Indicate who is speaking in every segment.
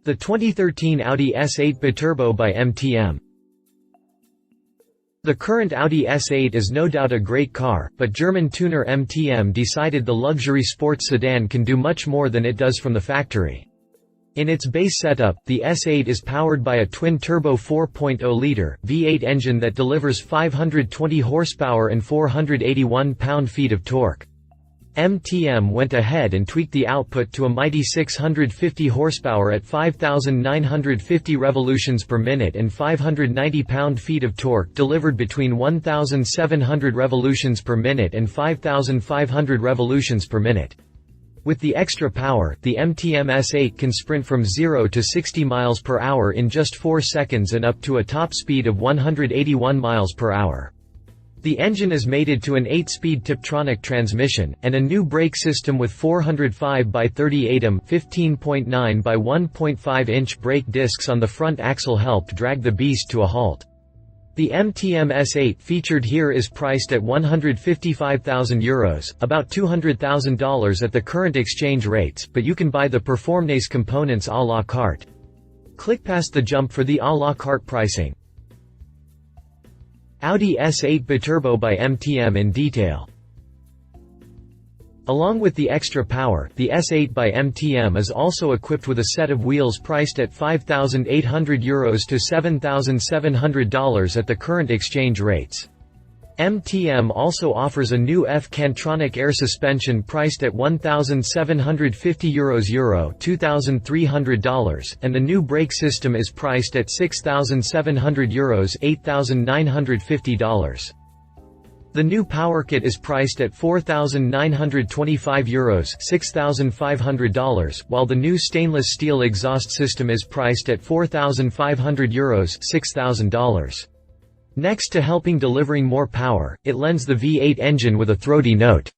Speaker 1: The 2013 Audi S8 Biturbo by MTM. The current Audi S8 is no doubt a great car, but German tuner MTM decided the luxury sports sedan can do much more than it does from the factory. In its base setup, the S8 is powered by a twin-turbo 4.0-liter V8 engine that delivers 520 horsepower and 481 pound-feet of torque. MTM went ahead and tweaked the output to a mighty 650 horsepower at 5,950 revolutions per minute and 590 pound-feet of torque delivered between 1,700 revolutions per minute and 5,500 revolutions per minute. With the extra power, the MTM S8 can sprint from 0 to 60 miles per hour in just 4 seconds and up to a top speed of 181 miles per hour. The engine is mated to an 8-speed tiptronic transmission, and a new brake system with 405 by 38 mm 15.9 by 1.5-inch brake discs on the front axle helped drag the beast to a halt. The MTM S8 featured here is priced at €155,000, about $200,000 at the current exchange rates, but you can buy the performnace components à la carte. Click past the jump for the à la carte pricing. Audi S8 Biturbo by MTM in detail. Along with the extra power, the S8 by MTM is also equipped with a set of wheels priced at €5,800 to $7,700 at the current exchange rates. MTM also offers a new carte air suspension priced at €1,750 $2,300, and the new brake system is priced at €6,700 $8,950. The new power kit is priced at €4,925 $6,500, while the new stainless steel exhaust system is priced at €4,500 $6,000. Next to helping delivering more power, it lends the V8 engine with a throaty note.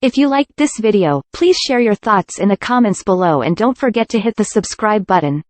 Speaker 2: If you liked this video, please share your thoughts in the comments below and don't forget to hit the subscribe button.